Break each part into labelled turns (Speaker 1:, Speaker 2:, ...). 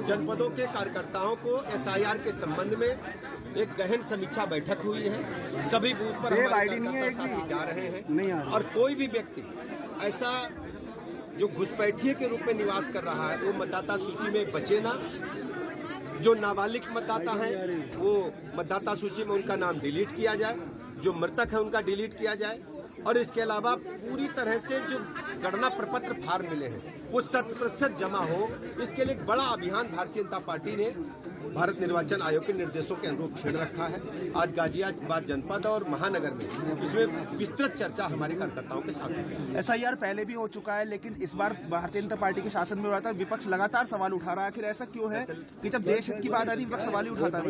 Speaker 1: जनपदों के कार्यकर्ताओं को एसआईआर के संबंध में एक गहन समीक्षा बैठक हुई है। सभी बूथ पर हमारे कार्यकर्ता साथी जा रहे हैं और कोई भी व्यक्ति ऐसा जो घुसपैठिए के रूप में निवास कर रहा है वो मतदाता सूची में बचे ना। जो नाबालिग मतदाता हैं वो मतदाता सूची में उनका नाम डिलीट किया जाए, जो मृतक है उनका डिलीट किया जाए और इसके अलावा पूरी तरह से जो गणना प्रपत्र फार्म मिले हैं वो 100% जमा हो। इसके लिए एक बड़ा अभियान भारतीय जनता पार्टी ने भारत निर्वाचन आयोग के निर्देशों के अनुरूप छेड़ रखा है। आज गाजियाबाद जनपद और महानगर में इसमें विस्तृत चर्चा हमारे कार्यकर्ताओं के साथ हुई।
Speaker 2: एसआईआर पहले भी हो चुका है, लेकिन इस बार भारतीय जनता पार्टी के शासन में हो रहा था, विपक्ष लगातार सवाल उठा रहा है। आखिर ऐसा क्यों है कि जब देश हित की बात आती है विपक्ष सवाल ही उठाता है?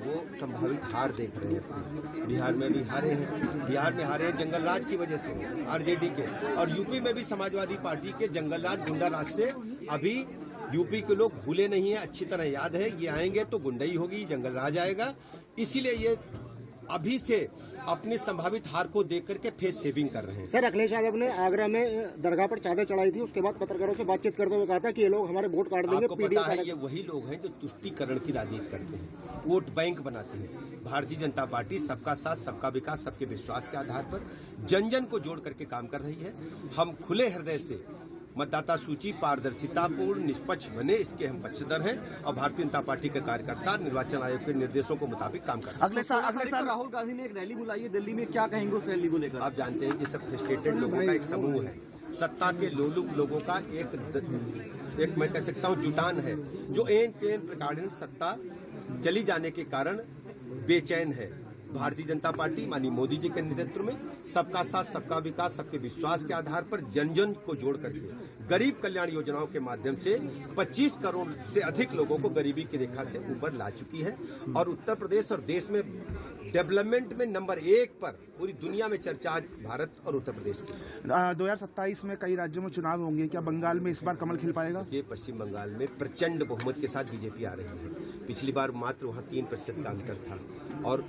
Speaker 1: वो संभावित हार देख रहे हैं। बिहार में भी हारे हैं, बिहार में हारे हैं जंगल राज की वजह से आरजेडी के, और यूपी में भी समाजवादी पार्टी के जंगल राज गुंडा राज से अभी यूपी के लोग भूले नहीं है, अच्छी तरह याद है। ये आएंगे तो गुंडई होगी, जंगल राज आएगा। इसीलिए ये अभी से अपनी संभावित हार को देख करके फेस सेविंग कर रहे हैं।
Speaker 3: सर, अखिलेश यादव ने आगरा में दरगाह पर चादर चढ़ाई थी, उसके बाद पत्रकारों से बातचीत करते हुए कहा था कि ये लोग हमारे वोट काट देंगे।
Speaker 1: आपको पता है ये वही लोग हैं जो तुष्टीकरण की राजनीति करते हैं, वोट बैंक बनाते हैं। भारतीय जनता पार्टी सबका साथ, सबका विकास, सबके विश्वास के आधार पर जन जन को जोड़ करके काम कर रही है। हम खुले हृदय से मतदाता सूची पारदर्शितापूर्ण निष्पक्ष बने, इसके हम पक्षधर हैं और भारतीय जनता पार्टी के कार्यकर्ता निर्वाचन आयोग के निर्देशों के मुताबिक काम कर रहे हैं।
Speaker 2: अगले साल राहुल गांधी ने एक रैली बुलाई है दिल्ली में, क्या कहेंगे उस रैली को लेकर?
Speaker 1: आप जानते हैं कि सब फ्रस्ट्रेटेड लोगों का एक समूह है, सत्ता के लोलुप लोगों का एक मैं कह सकता हूं जुटान है, जो एन प्रकार सत्ता चली जाने के कारण बेचैन है। भारतीय जनता पार्टी माननीय मोदी जी के नेतृत्व में सबका साथ, सबका विकास, सबके विश्वास के आधार पर जन जन को जोड़ करके गरीब कल्याण योजनाओं के माध्यम से 25 करोड़ से अधिक लोगों को गरीबी की रेखा से ऊपर ला चुकी है और उत्तर प्रदेश और देश में डेवलपमेंट में नंबर 1 पर पूरी दुनिया में चर्चा आज भारत और उत्तर प्रदेश की।
Speaker 2: 2027 में कई राज्यों में चुनाव होंगे, क्या बंगाल में इस बार कमल खिल पाएगा?
Speaker 1: ये पश्चिम बंगाल में प्रचंड बहुमत के साथ बीजेपी आ रही है। पिछली बार मात्र वहाँ 3% का अंतर था और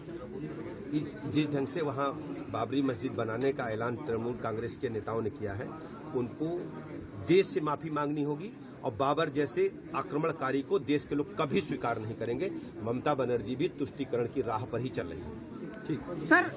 Speaker 1: जिस ढंग से वहाँ बाबरी मस्जिद बनाने का ऐलान तृणमूल कांग्रेस के नेताओं ने किया है, उनको देश से माफी मांगनी होगी और बाबर जैसे आक्रमणकारी को देश के लोग कभी स्वीकार नहीं करेंगे। ममता बनर्जी भी तुष्टीकरण की राह पर ही चल रही है।
Speaker 2: ठीक सर।